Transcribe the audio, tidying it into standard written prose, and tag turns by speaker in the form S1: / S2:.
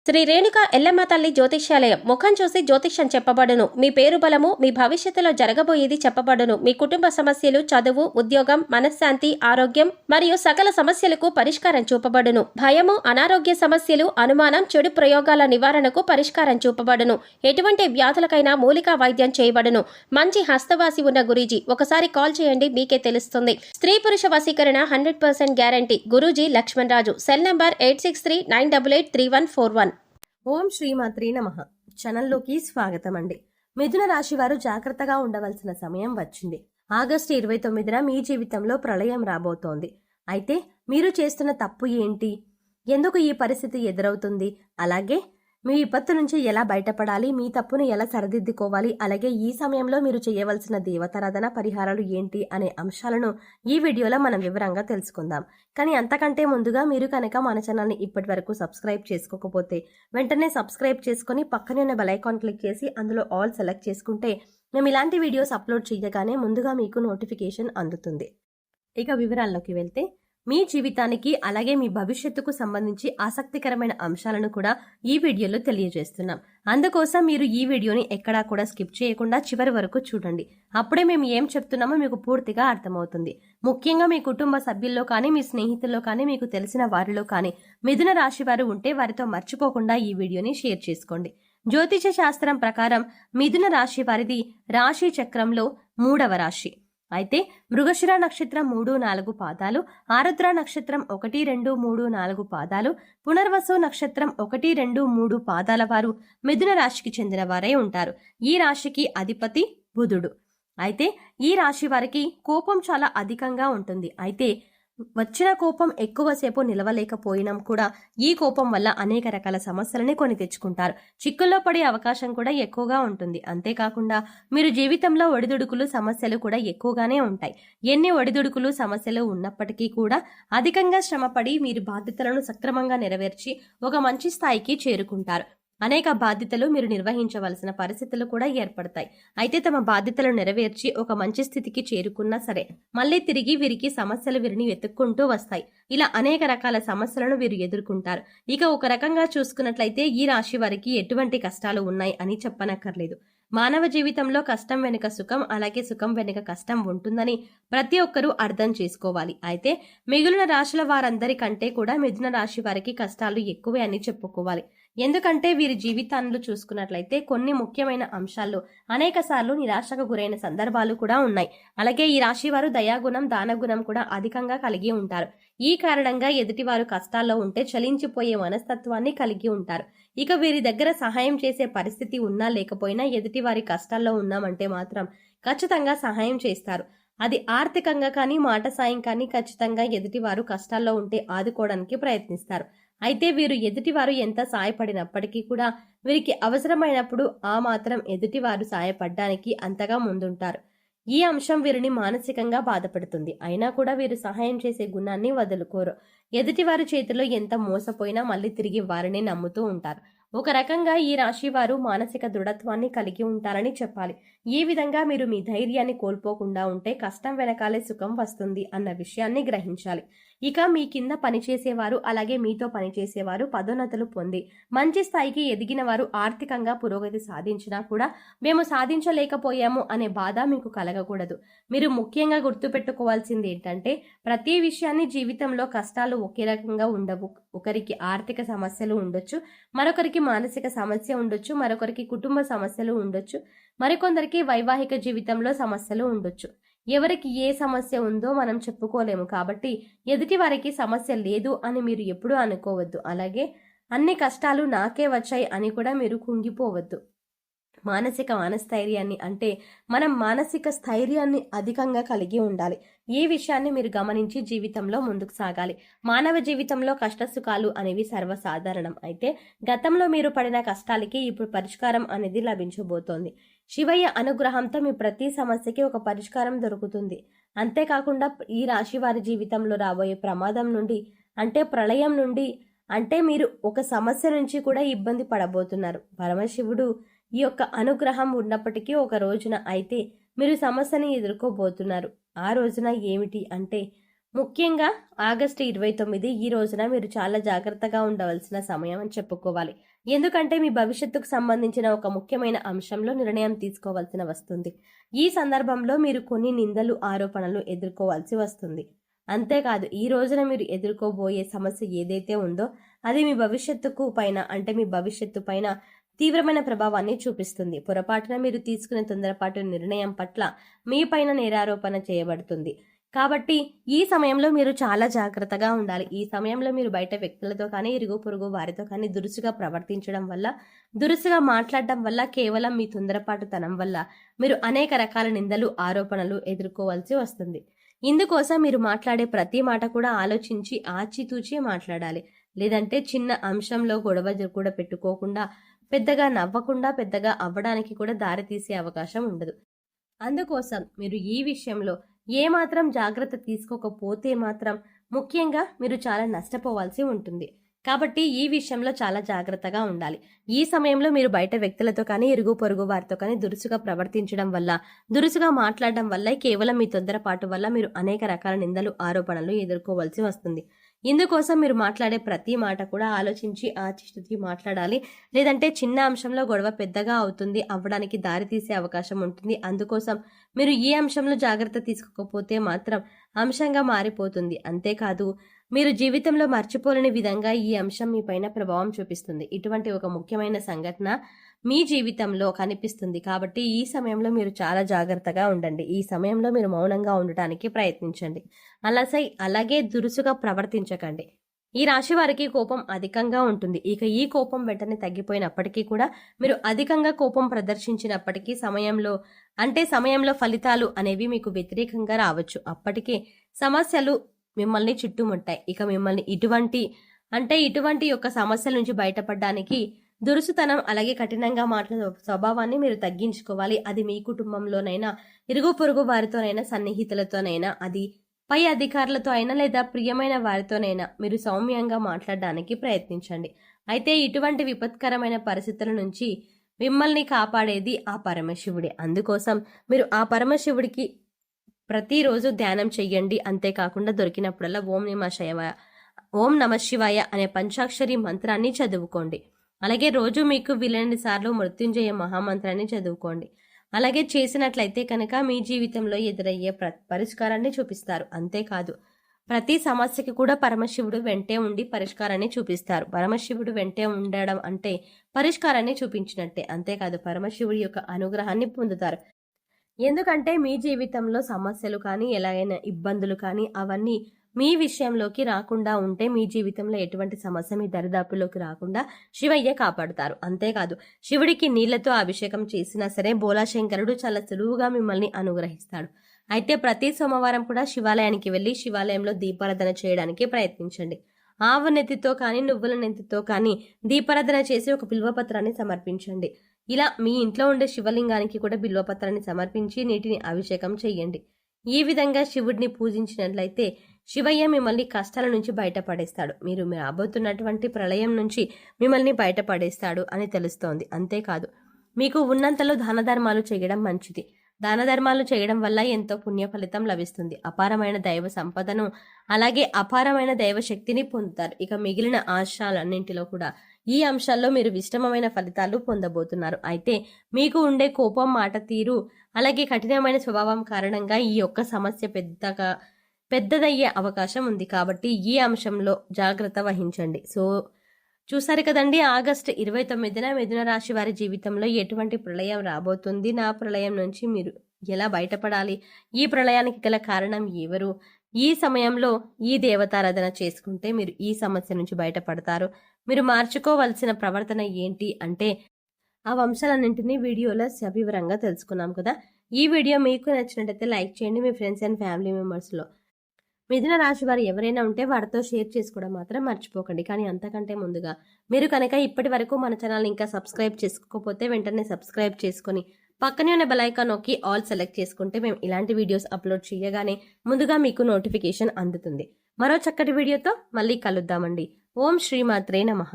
S1: శ్రీ రేణుకా ఎల్లమ్మ తల్లి జ్యోతిష్యాలయం. ముఖం చూసి జ్యోతిష్యం చెప్పబడును. మీ పేరు బలము, మీ భవిష్యత్తులో జరగబోయేది చెప్పబడును. మీ కుటుంబ సమస్యలు, చదువు, ఉద్యోగం, మనశ్శాంతి, ఆరోగ్యం మరియు సకల సమస్యలకు పరిష్కారం చూపబడును. భయము, అనారోగ్య సమస్యలు, అనుమానం, చెడు ప్రయోగాల నివారణకు పరిష్కారం చూపబడును. ఎటువంటి వ్యాధులకైనా మూలికా వైద్యం చేయబడును. మంచి హస్తవాసి ఉన్న గురూజీ. ఒకసారి కాల్ చేయండి, మీకే తెలుస్తుంది. స్త్రీ పురుష వశీకరణ 100% guarantee. Guruji Lakshman Raju. Cell number 8639883141.
S2: ఓం శ్రీమాత్రి నమః. ఛానల్లోకి స్వాగతం అండి. మిథున రాశి వారు జాగ్రత్తగా ఉండవలసిన సమయం వచ్చింది. ఆగస్టు 29న మీ జీవితంలో ప్రళయం రాబోతోంది. అయితే మీరు చేస్తున్న తప్పు ఏంటి? ఎందుకు ఈ పరిస్థితి ఎదురవుతుంది? అలాగే మీ విపత్తు నుంచి ఎలా బయటపడాలి, మీ తప్పును ఎలా సరిదిద్దుకోవాలి, అలాగే ఈ సమయంలో మీరు చేయవలసిన దేవతారాధన పరిహారాలు ఏంటి అనే అంశాలను ఈ వీడియోలో మనం వివరంగా తెలుసుకుందాం. కానీ అంతకంటే ముందుగా మీరు కనుక మన ఛానల్ని ఇప్పటి వరకు సబ్స్క్రైబ్ చేసుకోకపోతే వెంటనే సబ్స్క్రైబ్ చేసుకుని పక్కనే ఉన్న బెల్ ఐకాన్ క్లిక్ చేసి అందులో ఆల్ సెలెక్ట్ చేసుకుంటే మేము ఇలాంటి వీడియోస్ అప్లోడ్ చేయగానే ముందుగా మీకు నోటిఫికేషన్ అందుతుంది. ఇక వివరాల్లోకి వెళ్తే, మీ జీవితానికి అలాగే మీ భవిష్యత్తుకు సంబంధించి ఆసక్తికరమైన అంశాలను కూడా ఈ వీడియోలో తెలియజేస్తున్నాం. అందుకోసం మీరు ఈ వీడియోని ఎక్కడా కూడా స్కిప్ చేయకుండా చివరి వరకు చూడండి. అప్పుడే మేము ఏం చెప్తున్నామో మీకు పూర్తిగా అర్థమవుతుంది. ముఖ్యంగా మీ కుటుంబ సభ్యుల్లో కానీ, మీ స్నేహితుల్లో కానీ, మీకు తెలిసిన వారిలో కానీ మిథున రాశి వారు ఉంటే వారితో మర్చిపోకుండా ఈ వీడియోని షేర్ చేసుకోండి. జ్యోతిష శాస్త్రం ప్రకారం మిథున రాశి వారిది రాశి చక్రంలో 3వ రాశి. అయితే మృగశిర నక్షత్రం 3-4 పాదాలు, ఆరుద్ర నక్షత్రం 1-2-3-4 పాదాలు, పునర్వసు నక్షత్రం 1-2-3 పాదాల వారు మిథున రాశికి చెందిన వారై ఉంటారు. ఈ రాశికి అధిపతి బుధుడు. అయితే ఈ రాశి వారికి కోపం చాలా అధికంగా ఉంటుంది. అయితే వచ్చిన కోపం ఎక్కువసేపు నిలవలేకపోయినా కూడా ఈ కోపం వల్ల అనేక రకాల సమస్యలని కొని తెచ్చుకుంటారు. చిక్కుల్లో పడే అవకాశం కూడా ఎక్కువగా ఉంటుంది. అంతేకాకుండా మీరు జీవితంలో ఒడిదుడుకులు సమస్యలు కూడా ఎక్కువగానే ఉంటాయి. ఎన్ని ఒడిదుడుకులు సమస్యలు ఉన్నప్పటికీ కూడా అధికంగా శ్రమపడి మీరు బాధ్యతలను సక్రమంగా నెరవేర్చి ఒక మంచి స్థాయికి చేరుకుంటారు. అనేక బాధ్యతలు మీరు నిర్వహించవలసిన పరిస్థితులు కూడా ఏర్పడతాయి. అయితే తమ బాధ్యతలు నెరవేర్చి ఒక మంచి స్థితికి చేరుకున్నా సరే మళ్ళీ తిరిగి వీరికి సమస్యలు వీరిని వెతుక్కుంటూ వస్తాయి. ఇలా అనేక రకాల సమస్యలను వీరు ఎదుర్కొంటారు. ఇక ఒక రకంగా చూసుకున్నట్లయితే ఈ రాశి వారికి ఎటువంటి కష్టాలు ఉన్నాయి అని చెప్పనక్కర్లేదు. మానవ జీవితంలో కష్టం వెనుక సుఖం, అలాగే సుఖం వెనుక కష్టం ఉంటుందని ప్రతి ఒక్కరూ అర్థం చేసుకోవాలి. అయితే మిగిలిన రాశుల వారందరికంటే కూడా మిథున రాశి వారికి కష్టాలు ఎక్కువే అని చెప్పుకోవాలి. ఎందుకంటే వీరి జీవితాలను చూసుకున్నట్లయితే కొన్ని ముఖ్యమైన అంశాల్లో అనేక సార్లు నిరాశకు గురైన సందర్భాలు కూడా ఉన్నాయి. అలాగే ఈ రాశి వారు దయాగుణం, దానగుణం కూడా అధికంగా కలిగి ఉంటారు. ఈ కారణంగా ఎదుటివారు కష్టాల్లో ఉంటే చలించిపోయే మనస్తత్వాన్ని కలిగి ఉంటారు. ఇక వీరి దగ్గర సహాయం చేసే పరిస్థితి ఉన్నా లేకపోయినా ఎదుటివారి కష్టాల్లో ఉన్నామంటే మాత్రం ఖచ్చితంగా సహాయం చేస్తారు. అది ఆర్థికంగా కానీ, మాట సాయం కానీ ఖచ్చితంగా ఎదుటివారు కష్టాల్లో ఉంటే ఆదుకోవడానికి ప్రయత్నిస్తారు. అయితే వీరు ఎదుటివారు ఎంత సాయపడినప్పటికీ కూడా వీరికి అవసరమైనప్పుడు ఆ మాత్రం ఎదుటివారు సాయపడడానికి అంతగా ముందుంటారు. ఈ అంశం వీరిని మానసికంగా బాధపడుతుంది. అయినా కూడా వీరు సహాయం చేసే గుణాన్ని వదులుకోరు. ఎదుటివారి చేతిలో ఎంత మోసపోయినా మళ్ళీ తిరిగి వారిని నమ్ముతూ ఉంటారు. ఒక రకంగా ఈ రాశి వారు మానసిక దృఢత్వాన్ని కలిగి ఉంటారని చెప్పాలి. ఈ విధంగా మీరు మీ ధైర్యాన్ని కోల్పోకుండా ఉంటే కష్టం వెనకాలే సుఖం వస్తుంది అన్న విషయాన్ని గ్రహించాలి. ఇక మీ కింద పనిచేసేవారు అలాగే మీతో పనిచేసేవారు పదోన్నతులు పొంది మంచి స్థాయికి ఎదిగిన వారు ఆర్థికంగా పురోగతి సాధించినా కూడా మేము సాధించలేకపోయాము అనే బాధ మీకు కలగకూడదు. మీరు ముఖ్యంగా గుర్తుపెట్టుకోవాల్సింది ఏంటంటే ప్రతి విషయాన్ని జీవితంలో కష్టాలు ఒకే రకంగా ఉండవు. ఒకరికి ఆర్థిక సమస్యలు ఉండొచ్చు, మరొకరికి మానసిక సమస్య ఉండొచ్చు, మరొకరికి కుటుంబ సమస్యలు ఉండొచ్చు, మరికొందరికి వైవాహిక జీవితంలో సమస్యలు ఉండొచ్చు. ఎవరికి ఏ సమస్య ఉందో మనం చెప్పుకోలేము. కాబట్టి ఎదుటి వారికి సమస్య లేదు అని మీరు ఎప్పుడూ అనుకోవద్దు. అలాగే అన్ని కష్టాలు నాకే వచ్చాయి అని కూడా మీరు కుంగిపోవద్దు. మానసిక మనస్థైర్యాన్ని అంటే మనం మానసిక స్థైర్యాన్ని అధికంగా కలిగి ఉండాలి. ఈ విషయాన్ని మీరు గమనించి జీవితంలో ముందుకు సాగాలి. మానవ జీవితంలో కష్ట సుఖాలు అనేవి సర్వసాధారణం. అయితే గతంలో మీరు పడిన కష్టాలకి ఇప్పుడు పరిష్కారం అనేది లభించబోతోంది. శివయ్య అనుగ్రహంతో మీ ప్రతి సమస్యకి ఒక పరిష్కారం దొరుకుతుంది. అంతేకాకుండా ఈ రాశి వారి జీవితంలో రాబోయే ప్రమాదం నుండి అంటే ప్రళయం నుండి అంటే మీరు ఒక సమస్య నుంచి కూడా ఇబ్బంది పడబోతున్నారు. పరమశివుడు ఈ యొక్క అనుగ్రహం ఉన్నప్పటికీ ఒక రోజున అయితే మీరు సమస్యని ఎదుర్కోబోతున్నారు. ఆ రోజున ఏమిటి అంటే ముఖ్యంగా ఆగస్టు 29 ఈ రోజున మీరు చాలా జాగ్రత్తగా ఉండవలసిన సమయం అని చెప్పుకోవాలి. ఎందుకంటే మీ భవిష్యత్తుకు సంబంధించిన ఒక ముఖ్యమైన అంశంలో నిర్ణయం తీసుకోవాల్సిన వస్తుంది. ఈ సందర్భంలో మీరు కొన్ని నిందలు, ఆరోపణలు ఎదుర్కోవాల్సి వస్తుంది. అంతేకాదు ఈ రోజున మీరు ఎదుర్కోబోయే సమస్య ఏదైతే ఉందో అది మీ భవిష్యత్తుకు పైన అంటే మీ భవిష్యత్తు పైన తీవ్రమైన ప్రభావాన్ని చూపిస్తుంది. పొరపాటున మీరు తీసుకునే తొందరపాటు నిర్ణయం పట్ల మీ పైన నేరారోపణ చేయబడుతుంది. కాబట్టి ఈ సమయంలో మీరు చాలా జాగ్రత్తగా ఉండాలి. ఈ సమయంలో మీరు బయట వ్యక్తులతో కానీ, ఇరుగు పొరుగు వారితో కానీ దురుసుగా ప్రవర్తించడం వల్ల, దురుసుగా మాట్లాడడం వల్ల, కేవలం మీ తొందరపాటుతనం వల్ల మీరు అనేక రకాల నిందలు, ఆరోపణలు ఎదుర్కోవాల్సి వస్తుంది. ఇందుకోసం మీరు మాట్లాడే ప్రతి మాట కూడా ఆలోచించి ఆచితూచి మాట్లాడాలి. లేదంటే చిన్న అంశంలో గొడవ కూడా పెట్టుకోకుండా, పెద్దగా నవ్వకుండా, పెద్దగా అవ్వడానికి కూడా దారి తీసే అవకాశం ఉండదు. అందుకోసం మీరు ఈ విషయంలో ఏమాత్రం జాగ్రత్త తీసుకోకపోతే మాత్రం ముఖ్యంగా మీరు చాలా నష్టపోవాల్సి ఉంటుంది. కాబట్టి ఈ విషయంలో చాలా జాగ్రత్తగా ఉండాలి. ఈ సమయంలో మీరు బయట వ్యక్తులతో కానీ, ఇరుగు పొరుగు వారితో కానీ దురుసుగా ప్రవర్తించడం వల్ల, దురుసుగా మాట్లాడడం వల్ల, కేవలం మీ తొందరపాటు వల్ల మీరు అనేక రకాల నిందలు, ఆరోపణలు ఎదుర్కోవాల్సి వస్తుంది. ఇందుకోసం మీరు మాట్లాడే ప్రతి మాట కూడా ఆలోచించి ఆచితూచి మాట్లాడాలి. లేదంటే చిన్న అంశంలో గొడవ పెద్దగా అవ్వడానికి దారి తీసే అవకాశం ఉంటుంది. అందుకోసం మీరు ఈ అంశంలో జాగ్రత్త తీసుకోకపోతే మాత్రం అంశంగా మారిపోతుంది. అంతేకాదు మీరు జీవితంలో మర్చిపోలేని విధంగా ఈ అంశం మీ పైన ప్రభావం చూపిస్తుంది. ఇటువంటి ఒక ముఖ్యమైన సంఘటన మీ జీవితంలో కనిపిస్తుంది. కాబట్టి ఈ సమయంలో మీరు చాలా జాగ్రత్తగా ఉండండి. ఈ సమయంలో మీరు మౌనంగా ఉండటానికి ప్రయత్నించండి. అలాగే దురుసుగా ప్రవర్తించకండి. ఈ రాశి వారికి కోపం అధికంగా ఉంటుంది. ఇక ఈ కోపం వెంటనే తగ్గిపోయినప్పటికీ కూడా మీరు అధికంగా కోపం ప్రదర్శించినప్పటికీ సమయంలో ఫలితాలు అనేవి మీకు వ్యతిరేకంగా రావచ్చు. అప్పటికే సమస్యలు మిమ్మల్ని చుట్టుముట్టాయి. ఇక మిమ్మల్ని ఇటువంటి యొక్క సమస్యల నుంచి బయటపడడానికి దురుసుతనం అలాగే కఠినంగా మాట్లాడే స్వభావాన్ని మీరు తగ్గించుకోవాలి. అది మీ కుటుంబంలోనైనా, ఇరుగు పొరుగు వారితోనైనా, సన్నిహితులతోనైనా, అది పై అధికారులతో అయినా లేదా ప్రియమైన వారితోనైనా మీరు సౌమ్యంగా మాట్లాడడానికి ప్రయత్నించండి. అయితే ఇటువంటి విపత్కరమైన పరిస్థితుల నుంచి మిమ్మల్ని కాపాడేది ఆ పరమశివుడే. అందుకోసం మీరు ఆ పరమశివుడికి ప్రతిరోజు ధ్యానం చెయ్యండి. అంతేకాకుండా దొరికినప్పుడల్లా ఓం నమ శివాయ అనే పంచాక్షరి మంత్రాన్ని చదువుకోండి. అలాగే రోజు మీకు వీలైన సార్లు మృత్యుంజయ మహామంత్రాన్ని చదువుకోండి. అలాగే చేసినట్లయితే కనుక మీ జీవితంలో ఎదురయ్యే పరిష్కారాన్ని చూపిస్తారు. అంతేకాదు ప్రతి సమస్యకి కూడా పరమశివుడు వెంటే ఉండి పరిష్కారాన్ని చూపిస్తారు. పరమశివుడు వెంటే ఉండడం అంటే పరిష్కారాన్ని చూపించినట్టే. అంతేకాదు పరమశివుడి యొక్క అనుగ్రహాన్ని పొందుతారు. ఎందుకంటే మీ జీవితంలో సమస్యలు కానీ, ఎలాగైనా ఇబ్బందులు కానీ అవన్నీ మీ విషయంలోకి రాకుండా ఉంటే, మీ జీవితంలో ఎటువంటి సమస్య మీ దరిదాపులోకి రాకుండా శివయ్య కాపాడుతారు. అంతేకాదు శివుడికి నీళ్లతో అభిషేకం చేసినా సరే బోలాశంకరుడు చాలా సులువుగా మిమ్మల్ని అనుగ్రహిస్తాడు. అయితే ప్రతి సోమవారం కూడా శివాలయానికి వెళ్ళి శివాలయంలో దీపారాధన చేయడానికి ప్రయత్నించండి. ఆవు నెత్తితో కానీ, నువ్వుల నెత్తితో కానీ దీపారాధన చేసి ఒక బిల్వపత్రాన్ని సమర్పించండి. ఇలా మీ ఇంట్లో ఉండే శివలింగానికి కూడా బిల్వపత్రాన్ని సమర్పించి నీటిని అభిషేకం చెయ్యండి. ఈ విధంగా శివుడిని పూజించినట్లయితే శివయ్య మిమ్మల్ని కష్టాల నుంచి బయటపడేస్తాడు. మీరు రాబోతున్నటువంటి ప్రళయం నుంచి మిమ్మల్ని బయటపడేస్తాడు అని తెలుస్తోంది. అంతేకాదు మీకు ఉన్నంతలో దాన ధర్మాలు చేయడం మంచిది. దాన ధర్మాలు చేయడం వల్ల ఎంతో పుణ్య ఫలితం లభిస్తుంది. అపారమైన దైవ సంపదను అలాగే అపారమైన దైవ శక్తిని పొందుతారు. ఇక మిగిలిన ఆశలన్నింటిలో కూడా ఈ అంశాల్లో మీరు విశ్రమమైన ఫలితాలు పొందబోతున్నారు. అయితే మీకు ఉండే కోపం, మాట తీరు అలాగే కఠినమైన స్వభావం కారణంగా ఈ యొక్క సమస్య పెద్దదయ్యే అవకాశం ఉంది. కాబట్టి ఈ అంశంలో జాగ్రత్త వహించండి. చూసారు కదండి, ఆగస్టు 29న మిథున రాశి వారి జీవితంలో ఎటువంటి ప్రళయం రాబోతుంది, నా ప్రళయం నుంచి మీరు ఎలా బయటపడాలి, ఈ ప్రళయానికి గల కారణం ఎవరు, ఈ సమయంలో ఈ దేవతారాధన చేసుకుంటే మీరు ఈ సమస్య నుంచి బయటపడతారు, మీరు మార్చుకోవాల్సిన ప్రవర్తన ఏంటి అంటే ఆ వంశాలన్నింటినీ వీడియోలో సవివరంగా తెలుసుకున్నాం కదా. ఈ వీడియో మీకు నచ్చినట్టయితే లైక్ చేయండి. మీ ఫ్రెండ్స్ అండ్ ఫ్యామిలీ మెంబర్స్లో మిథున రాశి వారు ఎవరైనా ఉంటే వారితో షేర్ చేసుకోవడం మాత్రం మర్చిపోకండి. కానీ అంతకంటే ముందుగా మీరు కనుక ఇప్పటి వరకు మన ఛానల్ ఇంకా సబ్స్క్రైబ్ చేసుకోకపోతే వెంటనే సబ్స్క్రైబ్ చేసుకొని పక్కనే ఉన్న బెల్ ఐకాన్ నొక్కి ఆల్ సెలెక్ట్ చేసుకుంటే మేము ఇలాంటి వీడియోస్ అప్లోడ్ చేయగానే ముందుగా మీకు నోటిఫికేషన్ అందుతుంది. మరో చక్కటి వీడియోతో మళ్ళీ కలుద్దామండి. ఓం శ్రీమాత్రే నమః.